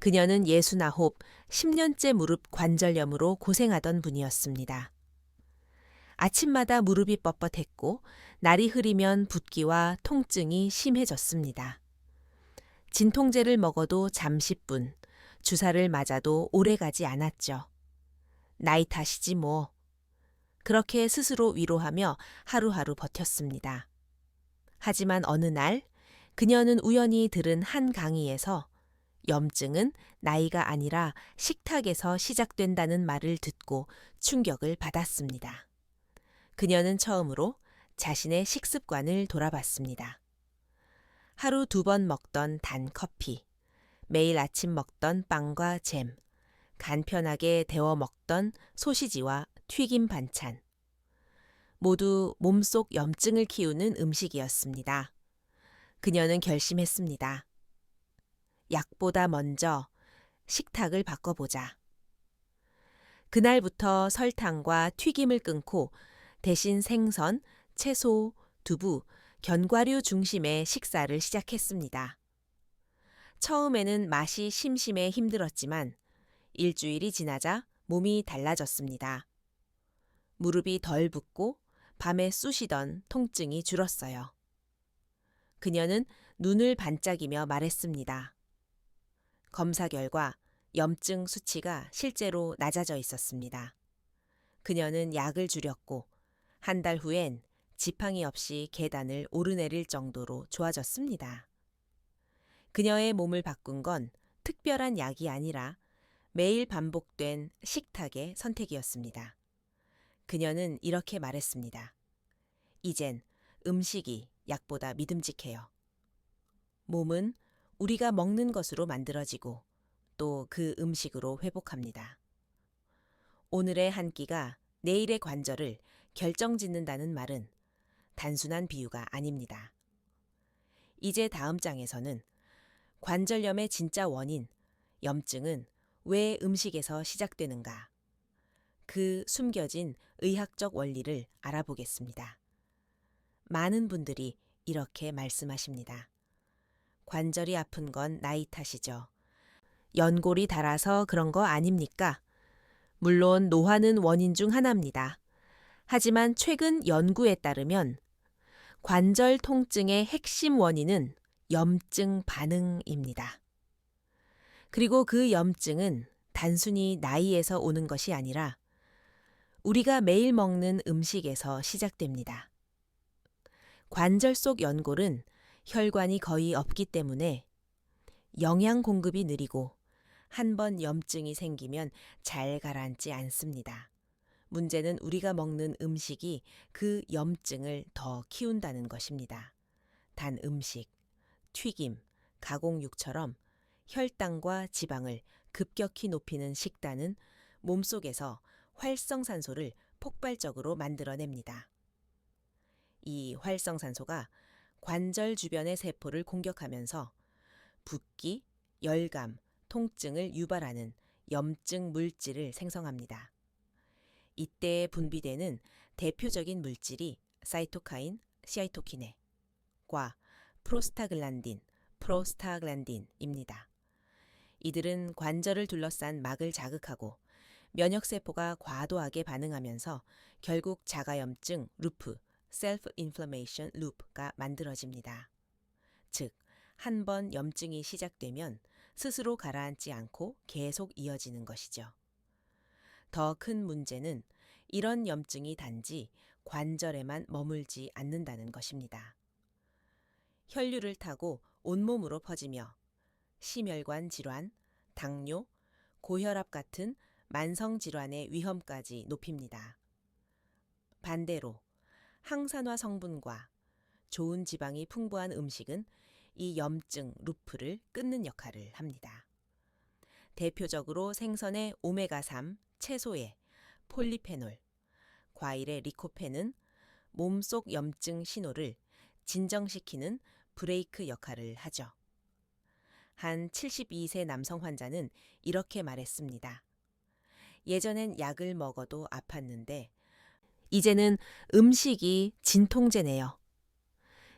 그녀는 69, 10년째 무릎 관절염으로 고생하던 분이었습니다. 아침마다 무릎이 뻣뻣했고 날이 흐리면 붓기와 통증이 심해졌습니다. 진통제를 먹어도 잠시뿐, 주사를 맞아도 오래가지 않았죠. 나이 탓이지 뭐. 그렇게 스스로 위로하며 하루하루 버텼습니다. 하지만 어느 날 그녀는 우연히 들은 한 강의에서 염증은 나이가 아니라 식탁에서 시작된다는 말을 듣고 충격을 받았습니다. 그녀는 처음으로 자신의 식습관을 돌아봤습니다. 하루 2번 먹던 단 커피, 매일 아침 먹던 빵과 잼, 간편하게 데워 먹던 소시지와 튀김 반찬. 모두 몸속 염증을 키우는 음식이었습니다. 그녀는 결심했습니다. 약보다 먼저 식탁을 바꿔보자. 그날부터 설탕과 튀김을 끊고 대신 생선, 채소, 두부, 견과류 중심의 식사를 시작했습니다. 처음에는 맛이 심심해 힘들었지만 일주일이 지나자 몸이 달라졌습니다. 무릎이 덜 붓고 밤에 쑤시던 통증이 줄었어요. 그녀는 눈을 반짝이며 말했습니다. 검사 결과 염증 수치가 실제로 낮아져 있었습니다. 그녀는 약을 줄였고 한 달 후엔 지팡이 없이 계단을 오르내릴 정도로 좋아졌습니다. 그녀의 몸을 바꾼 건 특별한 약이 아니라 매일 반복된 식탁의 선택이었습니다. 그녀는 이렇게 말했습니다. 이젠 음식이 약보다 믿음직해요. 몸은 우리가 먹는 것으로 만들어지고 또 그 음식으로 회복합니다. 오늘의 한 끼가 내일의 관절을 결정짓는다는 말은 단순한 비유가 아닙니다. 이제 다음 장에서는 관절염의 진짜 원인, 염증은 왜 음식에서 시작되는가? 그 숨겨진 의학적 원리를 알아보겠습니다. 많은 분들이 이렇게 말씀하십니다. 관절이 아픈 건 나이 탓이죠. 연골이 닳아서 그런 거 아닙니까? 물론 노화는 원인 중 하나입니다. 하지만 최근 연구에 따르면 관절 통증의 핵심 원인은 염증 반응입니다. 그리고 그 염증은 단순히 나이에서 오는 것이 아니라 우리가 매일 먹는 음식에서 시작됩니다. 관절 속 연골은 혈관이 거의 없기 때문에 영양 공급이 느리고 한 번 염증이 생기면 잘 가라앉지 않습니다. 문제는 우리가 먹는 음식이 그 염증을 더 키운다는 것입니다. 단 음식, 튀김, 가공육처럼 혈당과 지방을 급격히 높이는 식단은 몸속에서 활성산소를 폭발적으로 만들어냅니다. 이 활성산소가 관절 주변의 세포를 공격하면서 붓기, 열감, 통증을 유발하는 염증 물질을 생성합니다. 이때 분비되는 대표적인 물질이 사이토카인, 시아토키네과 프로스타글란딘, 프로스타글란딘입니다. 이들은 관절을 둘러싼 막을 자극하고 면역세포가 과도하게 반응하면서 결국 자가염증 루프, 셀프 인플레메이션 루프가 만들어집니다. 즉, 한 번 염증이 시작되면 스스로 가라앉지 않고 계속 이어지는 것이죠. 더 큰 문제는 이런 염증이 단지 관절에만 머물지 않는다는 것입니다. 혈류를 타고 온몸으로 퍼지며 심혈관 질환, 당뇨, 고혈압 같은 만성 질환의 위험까지 높입니다. 반대로 항산화 성분과 좋은 지방이 풍부한 음식은 이 염증 루프를 끊는 역할을 합니다. 대표적으로 생선의 오메가3, 채소의 폴리페놀, 과일의 리코펜은 몸속 염증 신호를 진정시키는 브레이크 역할을 하죠. 한 72세 남성 환자는 이렇게 말했습니다. 예전엔 약을 먹어도 아팠는데 이제는 음식이 진통제네요.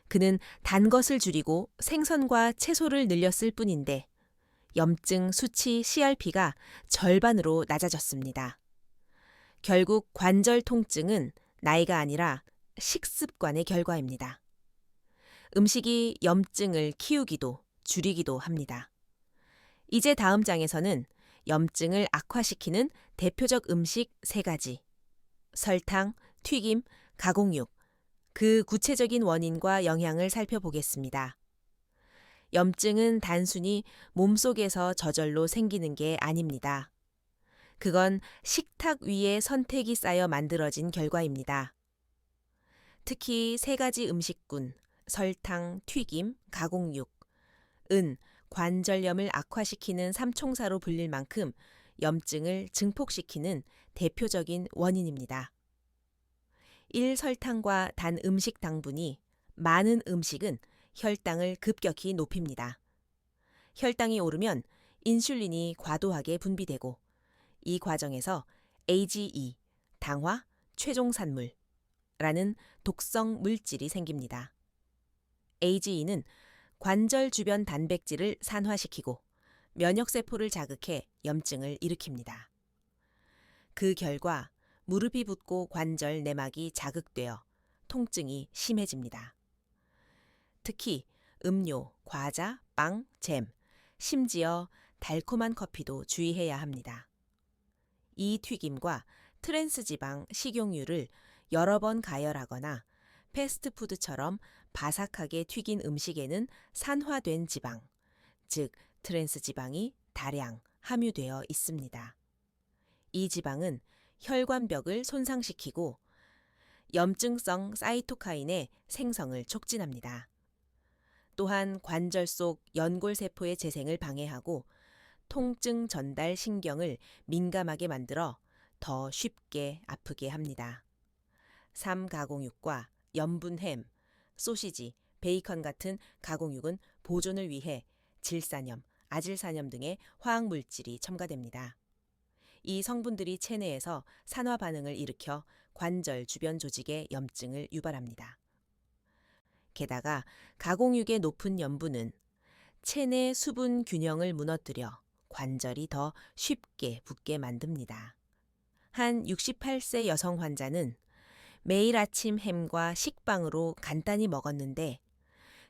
그는 단 것을 줄이고 생선과 채소를 늘렸을 뿐인데 염증 수치 CRP가 절반으로 낮아졌습니다. 결국 관절 통증은 나이가 아니라 식습관의 결과입니다. 음식이 염증을 키우기도 줄이기도 합니다. 이제 다음 장에서는 염증을 악화시키는 대표적 음식 3가지, 설탕, 튀김, 가공육, 그 구체적인 원인과 영향을 살펴보겠습니다. 염증은 단순히 몸속에서 저절로 생기는 게 아닙니다. 그건 식탁 위에 선택이 쌓여 만들어진 결과입니다. 특히 3가지 음식군, 설탕, 튀김, 가공육은 관절염을 악화시키는 삼총사로 불릴 만큼 염증을 증폭시키는 대표적인 원인입니다. 1. 설탕과 단 음식 당분이 많은 음식은 혈당을 급격히 높입니다. 혈당이 오르면 인슐린이 과도하게 분비되고 이 과정에서 AGE, 당화, 최종산물라는 독성 물질이 생깁니다. AGE는 관절 주변 단백질을 산화시키고 면역세포를 자극해 염증을 일으킵니다. 그 결과 무릎이 붓고 관절 내막이 자극되어 통증이 심해집니다. 특히 음료, 과자, 빵, 잼, 심지어 달콤한 커피도 주의해야 합니다. 이 튀김과 트랜스지방 식용유를 여러 번 가열하거나 패스트푸드처럼 바삭하게 튀긴 음식에는 산화된 지방, 즉 트랜스지방이 다량 함유되어 있습니다. 이 지방은 혈관벽을 손상시키고 염증성 사이토카인의 생성을 촉진합니다. 또한 관절 속 연골세포의 재생을 방해하고 통증 전달 신경을 민감하게 만들어 더 쉽게 아프게 합니다. 삼가공육과 염분 햄, 소시지, 베이컨 같은 가공육은 보존을 위해 질산염, 아질산염 등의 화학물질이 첨가됩니다. 이 성분들이 체내에서 산화 반응을 일으켜 관절 주변 조직에 염증을 유발합니다. 게다가 가공육의 높은 염분은 체내 수분 균형을 무너뜨려 관절이 더 쉽게 붓게 만듭니다. 한 68세 여성 환자는 매일 아침 햄과 식빵으로 간단히 먹었는데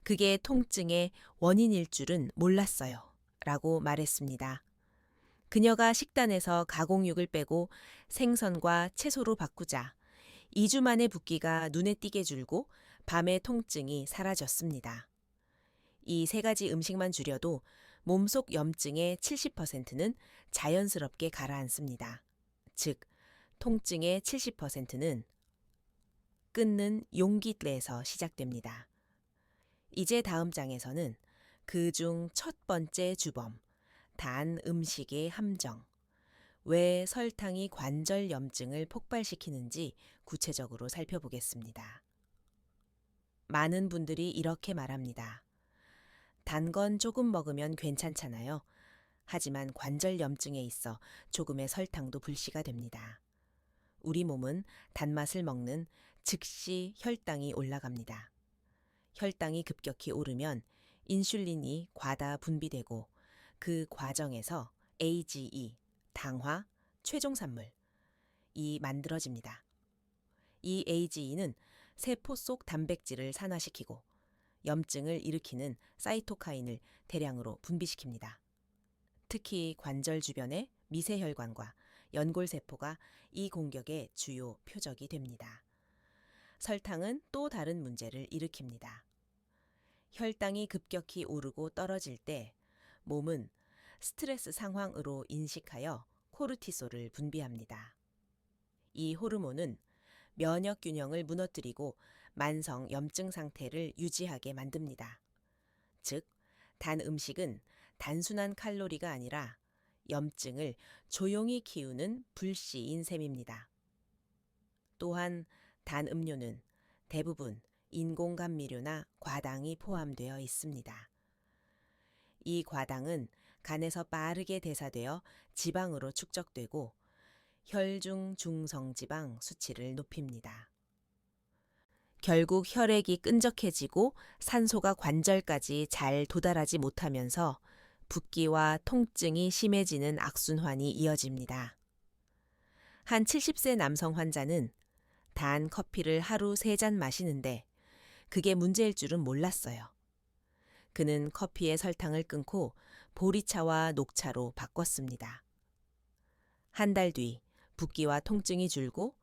그게 통증의 원인일 줄은 몰랐어요. 라고 말했습니다. 그녀가 식단에서 가공육을 빼고 생선과 채소로 바꾸자 2주 만에 붓기가 눈에 띄게 줄고 밤의 통증이 사라졌습니다. 이 3가지 음식만 줄여도 몸속 염증의 70%는 자연스럽게 가라앉습니다. 즉, 통증의 70%는 끊는 용기에서 시작됩니다. 이제 다음 장에서는 그중 첫 번째 주범, 단 음식의 함정, 왜 설탕이 관절 염증을 폭발시키는지 구체적으로 살펴보겠습니다. 많은 분들이 이렇게 말합니다. 단 건 조금 먹으면 괜찮잖아요. 하지만 관절 염증에 있어 조금의 설탕도 불씨가 됩니다. 우리 몸은 단맛을 먹는 즉시 혈당이 올라갑니다. 혈당이 급격히 오르면 인슐린이 과다 분비되고 그 과정에서 AGE, 당화, 최종산물이 만들어집니다. 이 AGE는 세포 속 단백질을 산화시키고 염증을 일으키는 사이토카인을 대량으로 분비시킵니다. 특히 관절 주변의 미세혈관과 연골세포가 이 공격의 주요 표적이 됩니다. 설탕은 또 다른 문제를 일으킵니다. 혈당이 급격히 오르고 떨어질 때 몸은 스트레스 상황으로 인식하여 코르티솔을 분비합니다. 이 호르몬은 면역 균형을 무너뜨리고 만성 염증 상태를 유지하게 만듭니다. 즉, 단 음식은 단순한 칼로리가 아니라 염증을 조용히 키우는 불씨인 셈입니다. 또한 단 음료는 대부분 인공감미료나 과당이 포함되어 있습니다. 이 과당은 간에서 빠르게 대사되어 지방으로 축적되고 혈중 중성지방 수치를 높입니다. 결국 혈액이 끈적해지고 산소가 관절까지 잘 도달하지 못하면서 붓기와 통증이 심해지는 악순환이 이어집니다. 한 70세 남성 환자는 단 커피를 하루 3잔 마시는데 그게 문제일 줄은 몰랐어요. 그는 커피의 설탕을 끊고 보리차와 녹차로 바꿨습니다. 한 달 뒤 붓기와 통증이 줄고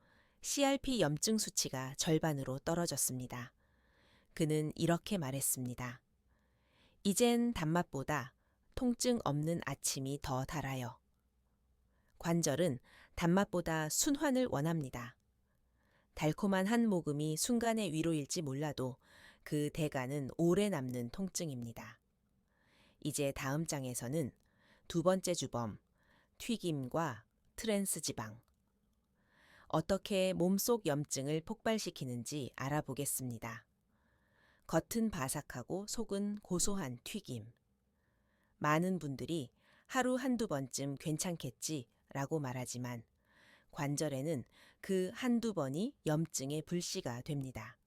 CRP 염증 수치가 절반으로 떨어졌습니다. 그는 이렇게 말했습니다. 이젠 단맛보다 통증 없는 아침이 더 달아요. 관절은 단맛보다 순환을 원합니다. 달콤한 한 모금이 순간의 위로일지 몰라도 그 대가는 오래 남는 통증입니다. 이제 다음 장에서는 두 번째 주범, 튀김과 트랜스 지방. 어떻게 몸속 염증을 폭발시키는지 알아보겠습니다. 겉은 바삭하고 속은 고소한 튀김. 많은 분들이 하루 한두 번쯤 괜찮겠지 라고 말하지만 관절에는 그 한두 번이 염증의 불씨가 됩니다.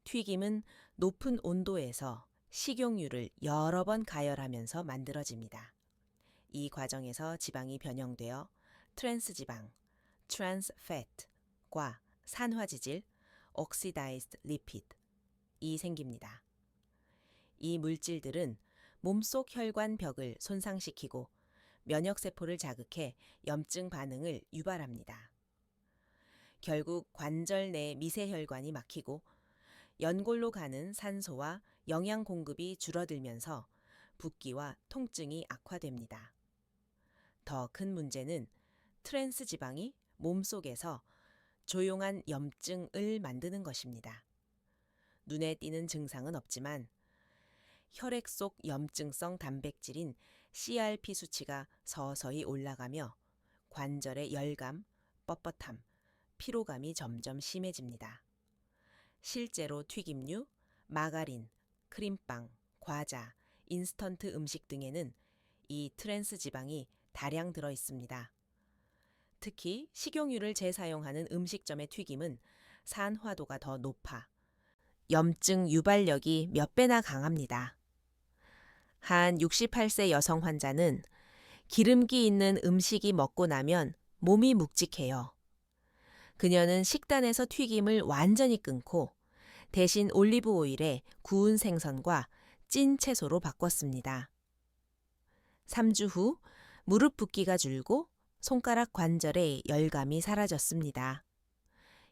튀김은 높은 온도에서 식용유를 여러 번 가열하면서 만들어집니다. 이 과정에서 지방이 변형되어 트랜스 지방, trans fat과 산화지질, oxidized lipid이 생깁니다. 이 물질들은 몸속 혈관 벽을 손상시키고 면역세포를 자극해 염증 반응을 유발합니다. 결국 관절 내 미세혈관이 막히고 연골로 가는 산소와 영양 공급이 줄어들면서 붓기와 통증이 악화됩니다. 더 큰 문제는 트랜스 지방이 몸속에서 조용한 염증을 만드는 것입니다. 눈에 띄는 증상은 없지만 혈액 속 염증성 단백질인 CRP 수치가 서서히 올라가며 관절의 열감, 뻣뻣함, 피로감이 점점 심해집니다. 실제로 튀김류, 마가린, 크림빵, 과자, 인스턴트 음식 등에는 이 트랜스 지방이 다량 들어 있습니다. 특히 식용유를 재사용하는 음식점의 튀김은 산화도가 더 높아 염증 유발력이 몇 배나 강합니다. 한 68세 여성 환자는 기름기 있는 음식이 먹고 나면 몸이 묵직해요. 그녀는 식단에서 튀김을 완전히 끊고 대신 올리브 오일에 구운 생선과 찐 채소로 바꿨습니다. 3주 후 무릎 붓기가 줄고 손가락 관절에 열감이 사라졌습니다.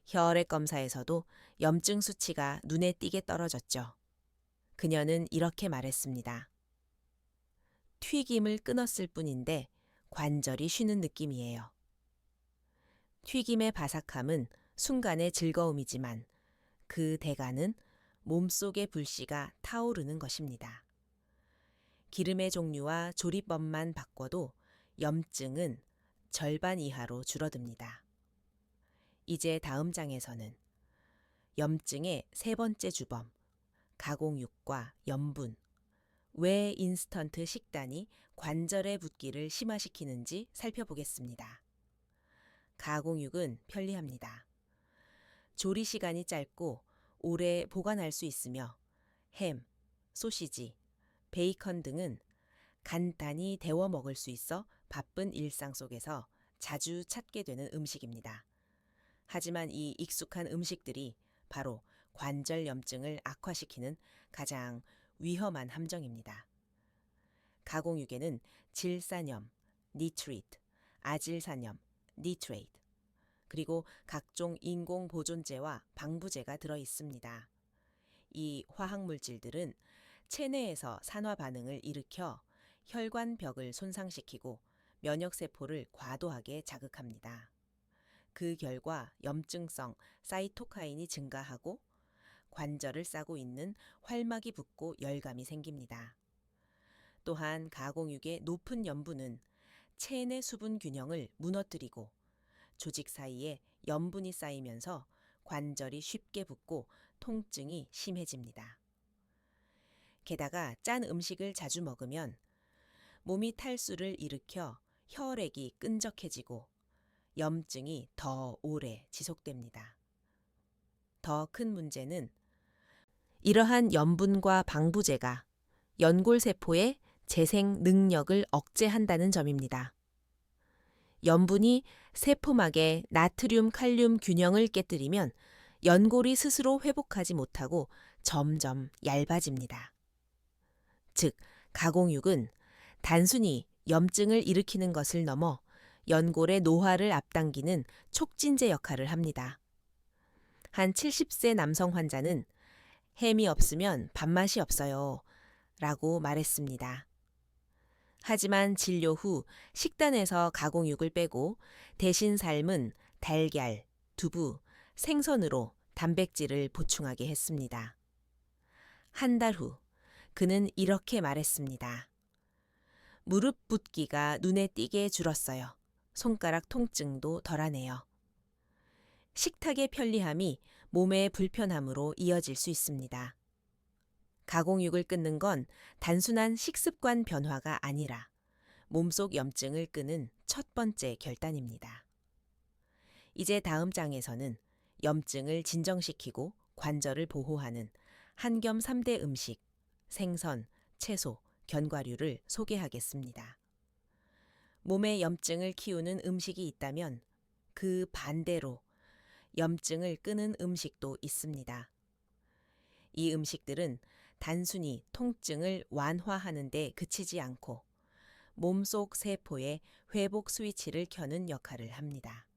혈액 검사에서도 염증 수치가 눈에 띄게 떨어졌죠. 그녀는 이렇게 말했습니다. 튀김을 끊었을 뿐인데 관절이 쉬는 느낌이에요. 튀김의 바삭함은 순간의 즐거움이지만 그 대가는 몸속의 불씨가 타오르는 것입니다. 기름의 종류와 조리법만 바꿔도 염증은 절반 이하로 줄어듭니다. 이제 다음 장에서는 염증의 세 번째 주범, 가공육과 염분, 왜 인스턴트 식단이 관절의 붓기를 심화시키는지 살펴보겠습니다. 가공육은 편리합니다. 조리 시간이 짧고 오래 보관할 수 있으며 햄, 소시지, 베이컨 등은 간단히 데워 먹을 수 있어 바쁜 일상 속에서 자주 찾게 되는 음식입니다. 하지만 이 익숙한 음식들이 바로 관절 염증을 악화시키는 가장 위험한 함정입니다. 가공육에는 질산염, 니트리트, 아질산염, 니트레이트, 그리고 각종 인공 보존제와 방부제가 들어 있습니다. 이 화학물질들은 체내에서 산화 반응을 일으켜 혈관 벽을 손상시키고 면역세포를 과도하게 자극합니다. 그 결과 염증성 사이토카인이 증가하고 관절을 싸고 있는 활막이 붓고 열감이 생깁니다. 또한 가공육의 높은 염분은 체내 수분 균형을 무너뜨리고 조직 사이에 염분이 쌓이면서 관절이 쉽게 붓고 통증이 심해집니다. 게다가 짠 음식을 자주 먹으면 몸이 탈수를 일으켜 혈액이 끈적해지고 염증이 더 오래 지속됩니다. 더 큰 문제는 이러한 염분과 방부제가 연골세포에 재생 능력을 억제한다는 점입니다. 염분이 세포막의 나트륨 칼륨 균형을 깨뜨리면 연골이 스스로 회복하지 못하고 점점 얇아집니다. 즉, 가공육은 단순히 염증을 일으키는 것을 넘어 연골의 노화를 앞당기는 촉진제 역할을 합니다. 한 70세 남성 환자는 햄이 없으면 밥맛이 없어요 라고 말했습니다. 하지만 진료 후 식단에서 가공육을 빼고 대신 삶은 달걀, 두부, 생선으로 단백질을 보충하게 했습니다. 한 달 후 그는 이렇게 말했습니다. 무릎 붓기가 눈에 띄게 줄었어요. 손가락 통증도 덜하네요. 식탁의 편리함이 몸의 불편함으로 이어질 수 있습니다. 가공육을 끊는 건 단순한 식습관 변화가 아니라 몸속 염증을 끄는 첫 번째 결단입니다. 이제 다음 장에서는 염증을 진정시키고 관절을 보호하는 한겸 3대 음식, 생선, 채소, 견과류를 소개하겠습니다. 몸에 염증을 키우는 음식이 있다면 그 반대로 염증을 끄는 음식도 있습니다. 이 음식들은 단순히 통증을 완화하는 데 그치지 않고 몸속 세포의 회복 스위치를 켜는 역할을 합니다.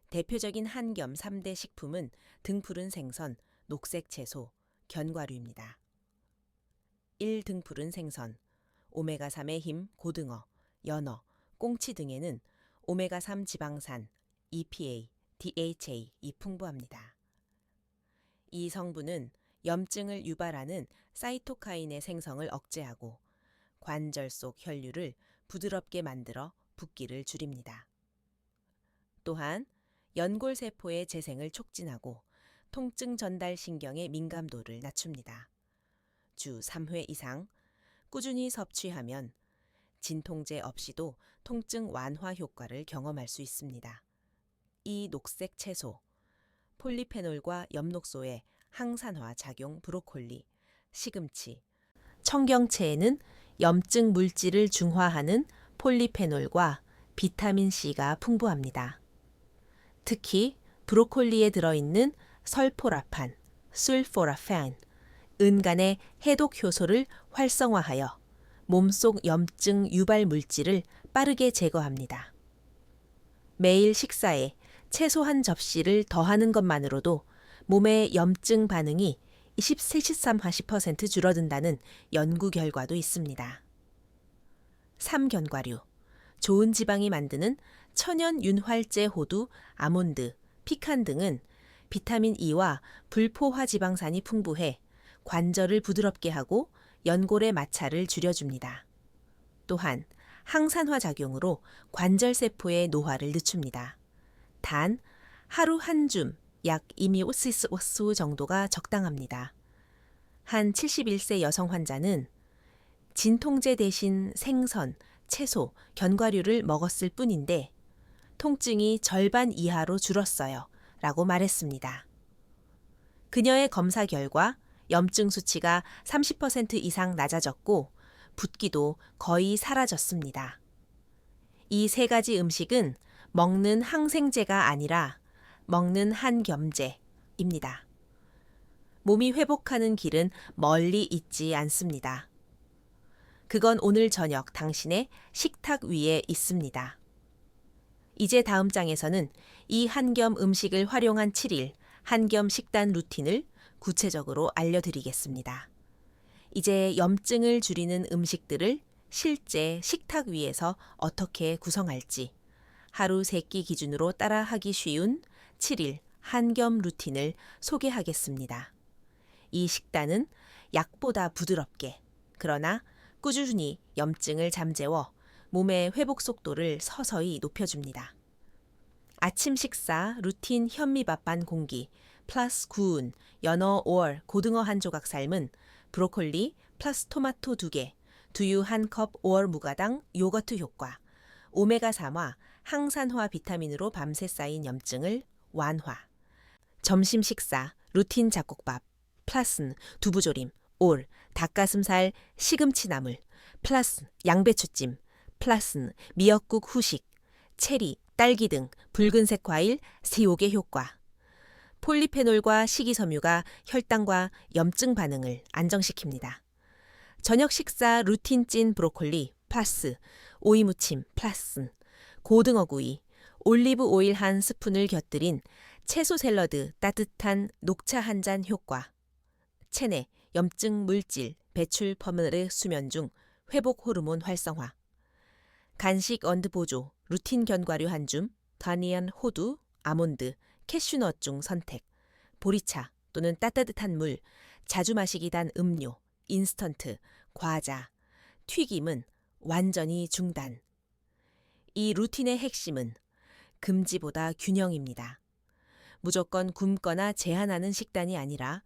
대표적인 한겸 3대 식품은 등푸른 생선, 녹색 채소, 견과류입니다. 1. 등푸른 생선, 오메가3의 힘 고등어, 연어, 꽁치 등에는 오메가3 지방산, EPA, DHA이 풍부합니다. 이 성분은 염증을 유발하는 사이토카인의 생성을 억제하고 관절 속 혈류를 부드럽게 만들어 붓기를 줄입니다. 또한 연골세포의 재생을 촉진하고 통증 전달 신경의 민감도를 낮춥니다. 주 3회 이상 꾸준히 섭취하면 진통제 없이도 통증 완화 효과를 경험할 수 있습니다. 이 녹색 채소, 폴리페놀과 엽록소의 항산화 작용 브로콜리, 시금치, 청경채에는 염증 물질을 중화하는 폴리페놀과 비타민C가 풍부합니다. 특히 브로콜리에 들어있는 설포라판, 술포라판, 은간의 해독 효소를 활성화하여 몸속 염증 유발 물질을 빠르게 제거합니다. 매일 식사에 채소 한 접시를 더하는 것만으로도 몸의 염증 반응이 23% 줄어든다는 연구 결과도 있습니다. 3. 견과류, 좋은 지방이 만드는 천연 윤활제 호두, 아몬드, 피칸 등은 비타민 E와 불포화 지방산이 풍부해 관절을 부드럽게 하고 연골의 마찰을 줄여줍니다. 또한 항산화 작용으로 관절 세포의 노화를 늦춥니다. 단 하루 한 줌 약 2ml 정도가 적당합니다. 한 71세 여성 환자는 진통제 대신 생선, 채소, 견과류를 먹었을 뿐인데 통증이 절반 이하로 줄었어요 라고 말했습니다. 그녀의 검사 결과 염증 수치가 30% 이상 낮아졌고 붓기도 거의 사라졌습니다. 이 세 가지 음식은 먹는 항생제가 아니라 먹는 한겸제입니다. 몸이 회복하는 길은 멀리 있지 않습니다. 그건 오늘 저녁 당신의 식탁 위에 있습니다. 이제 다음 장에서는 이 한겸 음식을 활용한 7일 한겸 식단 루틴을 구체적으로 알려드리겠습니다. 이제 염증을 줄이는 음식들을 실제 식탁 위에서 어떻게 구성할지 하루 3끼 기준으로 따라하기 쉬운 7일 한겸 루틴을 소개하겠습니다. 이 식단은 약보다 부드럽게 그러나 꾸준히 염증을 잠재워 몸의 회복 속도를 서서히 높여줍니다. 아침 식사 루틴 현미밥 반 공기 플러스 구운 연어 5월 고등어 한 조각 삶은 브로콜리 플러스 토마토 2개, 두유 1컵 5월 무가당 요거트 효과, 오메가3와 항산화 비타민으로 밤새 쌓인 염증을 완화. 점심 식사 루틴 잡곡밥 플러스 두부조림, 올, 닭가슴살, 시금치 나물, 플러스 양배추찜, 플러스 미역국 후식, 체리, 딸기 등 붉은색 과일, 세옥의 효과. 폴리페놀과 식이섬유가 혈당과 염증 반응을 안정시킵니다. 저녁 식사 루틴 찐 브로콜리, 플러스 오이 무침, 플러스 고등어구이, 올리브 오일 한 스푼을 곁들인 채소 샐러드 따뜻한 녹차 한 잔 효과. 체내, 염증 물질, 배출 퍼메르 수면 중 회복 호르몬 활성화. 간식 언드 보조, 루틴 견과류 한 줌, 가니안 호두, 아몬드, 캐슈넛 중 선택. 보리차 또는 따뜻한 물, 자주 마시기 단 음료, 인스턴트, 과자, 튀김은 완전히 중단. 이 루틴의 핵심은 금지보다 균형입니다. 무조건 굶거나 제한하는 식단이 아니라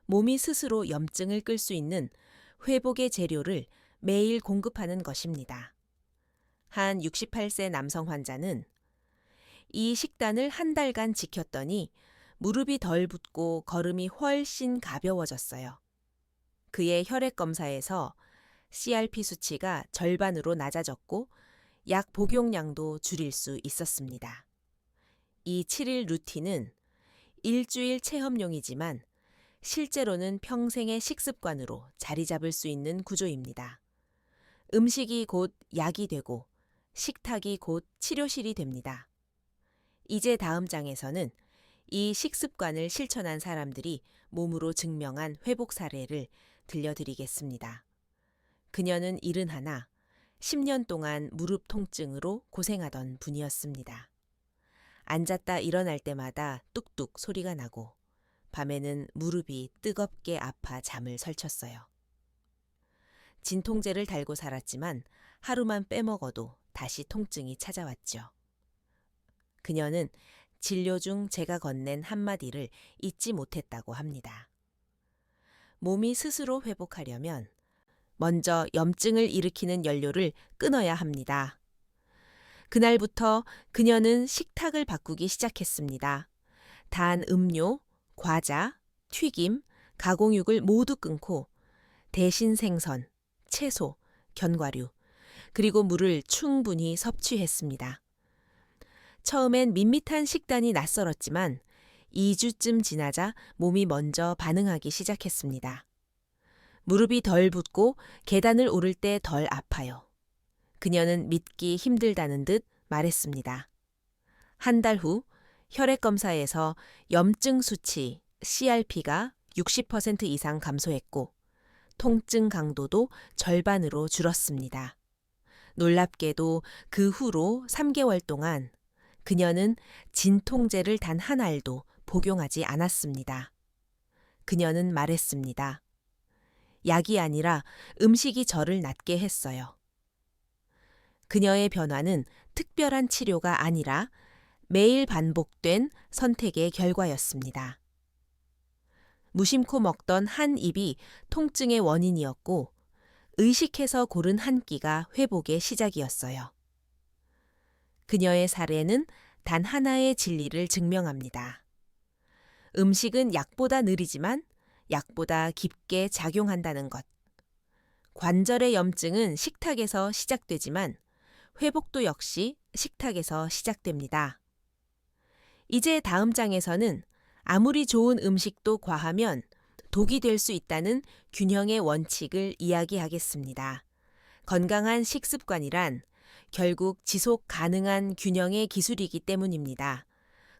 몸이 스스로 염증을 끌 수 있는 회복의 재료를 매일 공급하는 것입니다. 한 68세 남성 환자는 이 식단을 한 달간 지켰더니 무릎이 덜 붓고 걸음이 훨씬 가벼워졌어요. 그의 혈액 검사에서 CRP 수치가 절반으로 낮아졌고 약 복용량도 줄일 수 있었습니다. 이 7일 루틴은 일주일 체험용이지만 실제로는 평생의 식습관으로 자리 잡을 수 있는 구조입니다. 음식이 곧 약이 되고 식탁이 곧 치료실이 됩니다. 이제 다음 장에서는 이 식습관을 실천한 사람들이 몸으로 증명한 회복 사례를 들려드리겠습니다. 그녀는 71, 10년 동안 무릎 통증으로 고생하던 분이었습니다. 앉았다 일어날 때마다 뚝뚝 소리가 나고 밤에는 무릎이 뜨겁게 아파 잠을 설쳤어요. 진통제를 달고 살았지만 하루만 빼먹어도 다시 통증이 찾아왔죠. 그녀는 진료 중 제가 건넨 한마디를 잊지 못했다고 합니다. 몸이 스스로 회복하려면 먼저 염증을 일으키는 연료를 끊어야 합니다. 그날부터 그녀는 식탁을 바꾸기 시작했습니다. 단 음료, 과자, 튀김, 가공육을 모두 끊고 대신 생선, 채소, 견과류, 그리고 물을 충분히 섭취했습니다. 처음엔 밋밋한 식단이 낯설었지만 2주쯤 지나자 몸이 먼저 반응하기 시작했습니다. 무릎이 덜 붓고 계단을 오를 때 덜 아파요. 그녀는 믿기 힘들다는 듯 말했습니다. 한 달 후 혈액 검사에서 염증 수치 CRP가 60% 이상 감소했고 통증 강도도 절반으로 줄었습니다. 놀랍게도 그 후로 3개월 동안 그녀는 진통제를 단 한 알도 복용하지 않았습니다. 그녀는 말했습니다. 약이 아니라 음식이 저를 낫게 했어요. 그녀의 변화는 특별한 치료가 아니라 매일 반복된 선택의 결과였습니다. 무심코 먹던 한 입이 통증의 원인이었고 의식해서 고른 한 끼가 회복의 시작이었어요. 그녀의 사례는 단 하나의 진리를 증명합니다. 음식은 약보다 느리지만 약보다 깊게 작용한다는 것. 관절의 염증은 식탁에서 시작되지만 회복도 역시 식탁에서 시작됩니다. 이제 다음 장에서는 아무리 좋은 음식도 과하면 독이 될 수 있다는 균형의 원칙을 이야기하겠습니다. 건강한 식습관이란 결국 지속 가능한 균형의 기술이기 때문입니다.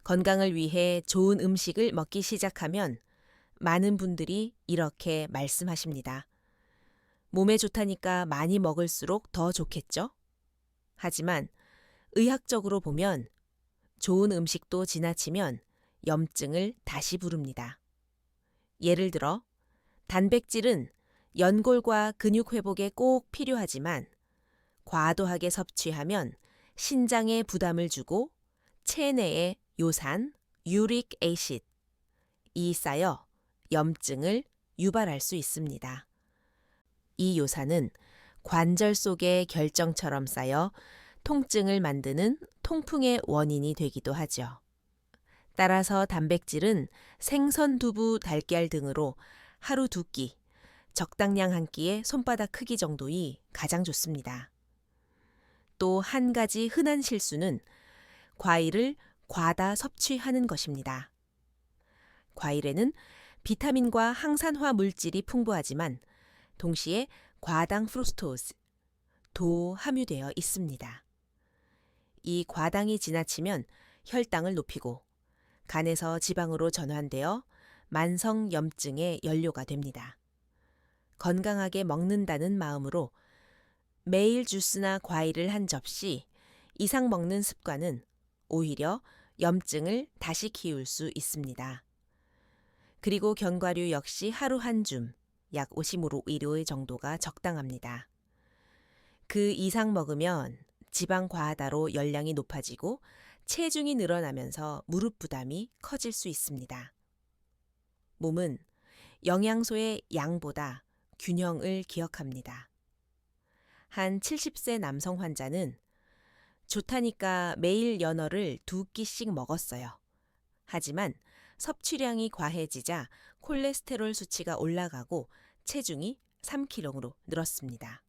건강을 위해 좋은 음식을 먹기 시작하면 많은 분들이 이렇게 말씀하십니다. 몸에 좋다니까 많이 먹을수록 더 좋겠죠? 하지만 의학적으로 보면 좋은 음식도 지나치면 염증을 다시 부릅니다. 예를 들어 단백질은 연골과 근육 회복에 꼭 필요하지만 과도하게 섭취하면 신장에 부담을 주고 체내에 요산, 유릭 애시드이 쌓여 염증을 유발할 수 있습니다. 이 요산은 관절 속의 결정처럼 쌓여 통증을 만드는 통풍의 원인이 되기도 하죠. 따라서 단백질은 생선, 두부, 달걀 등으로 하루 2끼, 적당량 한 끼의 손바닥 크기 정도이 가장 좋습니다. 또 한 가지 흔한 실수는 과일을 과다 섭취하는 것입니다. 과일에는 비타민과 항산화 물질이 풍부하지만 동시에 과당 프루스토스, 도 함유되어 있습니다. 이 과당이 지나치면 혈당을 높이고 간에서 지방으로 전환되어 만성 염증의 연료가 됩니다. 건강하게 먹는다는 마음으로 매일 주스나 과일을 한 접시 이상 먹는 습관은 오히려 염증을 다시 키울 수 있습니다. 그리고 견과류 역시 하루 한 줌, 약 55ml 정도가 적당합니다. 그 이상 먹으면 지방 과다로 열량이 높아지고 체중이 늘어나면서 무릎 부담이 커질 수 있습니다. 몸은 영양소의 양보다 균형을 기억합니다. 한 70세 남성 환자는 좋다니까 매일 연어를 2끼씩 먹었어요. 하지만 섭취량이 과해지자 콜레스테롤 수치가 올라가고 체중이 3kg로 늘었습니다.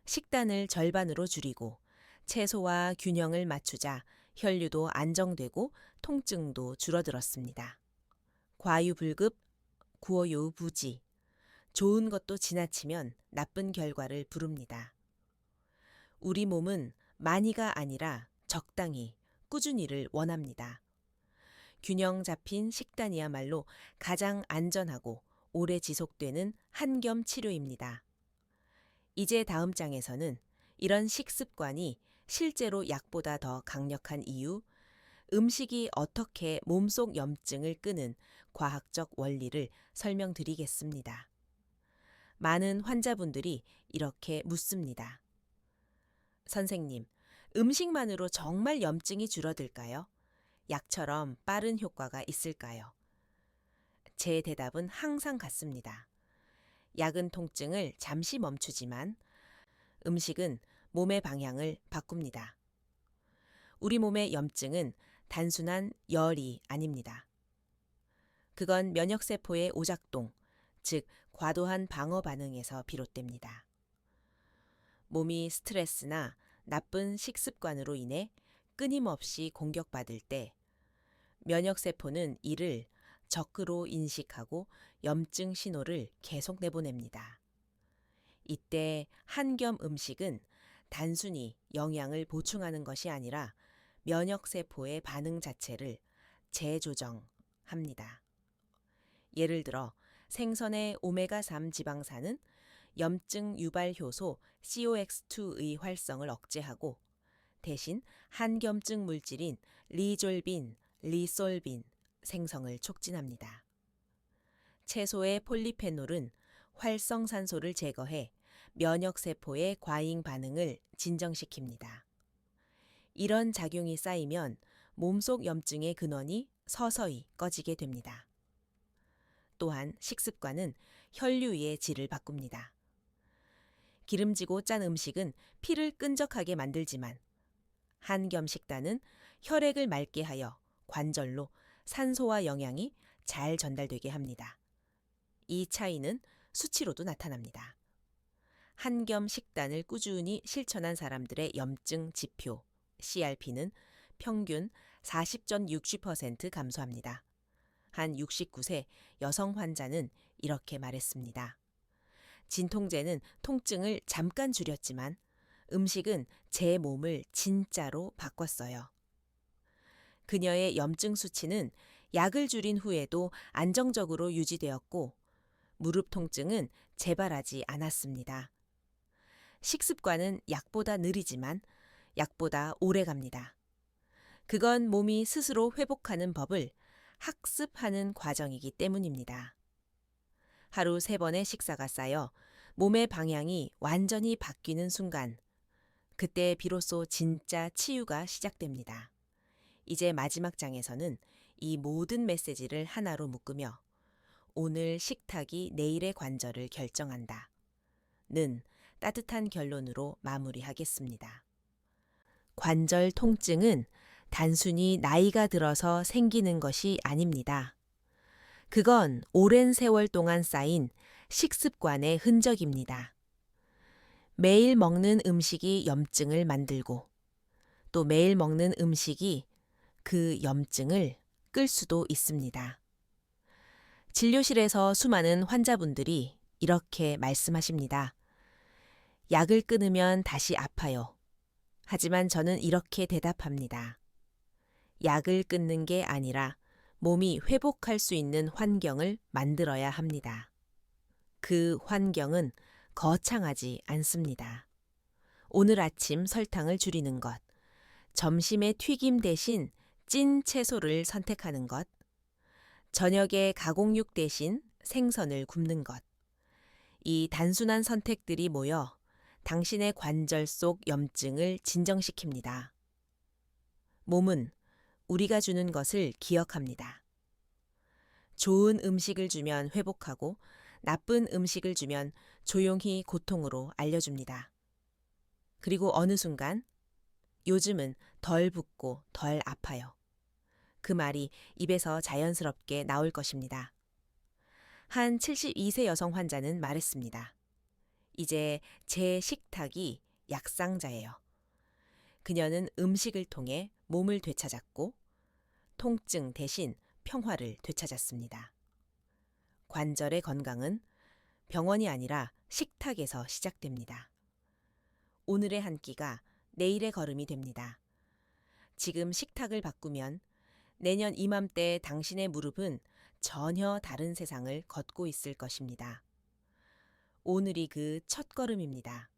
식단을 절반으로 줄이고 채소와 균형을 맞추자 혈류도 안정되고 통증도 줄어들었습니다. 과유불급, 구어요부지, 좋은 것도 지나치면 나쁜 결과를 부릅니다. 우리 몸은 많이가 아니라 적당히, 꾸준히를 원합니다. 균형 잡힌 식단이야말로 가장 안전하고 오래 지속되는 한겸 치료입니다. 이제 다음 장에서는 이런 식습관이 실제로 약보다 더 강력한 이유, 음식이 어떻게 몸속 염증을 끄는 과학적 원리를 설명드리겠습니다. 많은 환자분들이 이렇게 묻습니다. 선생님, 음식만으로 정말 염증이 줄어들까요? 약처럼 빠른 효과가 있을까요? 제 대답은 항상 같습니다. 약은 통증을 잠시 멈추지만 음식은 몸의 방향을 바꿉니다. 우리 몸의 염증은 단순한 열이 아닙니다. 그건 면역세포의 오작동, 즉 과도한 방어 반응에서 비롯됩니다. 몸이 스트레스나 나쁜 식습관으로 인해 끊임없이 공격받을 때 면역세포는 이를 적으로 인식하고 염증 신호를 계속 내보냅니다. 이때 한겸 음식은 단순히 영양을 보충하는 것이 아니라 면역세포의 반응 자체를 재조정합니다. 예를 들어 생선의 오메가3 지방산은 염증 유발 효소 COX2의 활성을 억제하고 대신 한겸증 물질인 리졸빈, 리솔빈 생성을 촉진합니다. 채소의 폴리페놀은 활성산소를 제거해 면역세포의 과잉 반응을 진정시킵니다. 이런 작용이 쌓이면 몸속 염증의 근원이 서서히 꺼지게 됩니다. 또한 식습관은 혈류의 질을 바꿉니다. 기름지고 짠 음식은 피를 끈적하게 만들지만 한겸 식단은 혈액을 맑게 하여 관절로 산소와 영양이 잘 전달되게 합니다. 이 차이는 수치로도 나타납니다. 한겸 식단을 꾸준히 실천한 사람들의 염증 지표 CRP는 평균 40.60% 감소합니다. 한 69세 여성 환자는 이렇게 말했습니다. 진통제는 통증을 잠깐 줄였지만 음식은 제 몸을 진짜로 바꿨어요. 그녀의 염증 수치는 약을 줄인 후에도 안정적으로 유지되었고 무릎 통증은 재발하지 않았습니다. 식습관은 약보다 느리지만 약보다 오래 갑니다. 그건 몸이 스스로 회복하는 법을 학습하는 과정이기 때문입니다. 하루 3번의 식사가 쌓여 몸의 방향이 완전히 바뀌는 순간, 그때 비로소 진짜 치유가 시작됩니다. 이제 마지막 장에서는 이 모든 메시지를 하나로 묶으며 오늘 식탁이 내일의 관절을 결정한다. 는 따뜻한 결론으로 마무리하겠습니다. 관절 통증은 단순히 나이가 들어서 생기는 것이 아닙니다. 그건 오랜 세월 동안 쌓인 식습관의 흔적입니다. 매일 먹는 음식이 염증을 만들고 또 매일 먹는 음식이 그 염증을 끌 수도 있습니다. 진료실에서 수많은 환자분들이 이렇게 말씀하십니다. 약을 끊으면 다시 아파요. 하지만 저는 이렇게 대답합니다. 약을 끊는 게 아니라 몸이 회복할 수 있는 환경을 만들어야 합니다. 그 환경은 거창하지 않습니다. 오늘 아침 설탕을 줄이는 것, 점심에 튀김 대신 찐 채소를 선택하는 것, 저녁에 가공육 대신 생선을 굽는 것. 이 단순한 선택들이 모여 당신의 관절 속 염증을 진정시킵니다. 몸은 우리가 주는 것을 기억합니다. 좋은 음식을 주면 회복하고 나쁜 음식을 주면 조용히 고통으로 알려줍니다. 그리고 어느 순간 요즘은 덜 붓고 덜 아파요. 그 말이 입에서 자연스럽게 나올 것입니다. 한 72세 여성 환자는 말했습니다. 이제 제 식탁이 약상자예요. 그녀는 음식을 통해 몸을 되찾았고 통증 대신 평화를 되찾았습니다. 관절의 건강은 병원이 아니라 식탁에서 시작됩니다. 오늘의 한 끼가 내일의 걸음이 됩니다. 지금 식탁을 바꾸면 내년 이맘때 당신의 무릎은 전혀 다른 세상을 걷고 있을 것입니다. 오늘이 그 첫걸음입니다.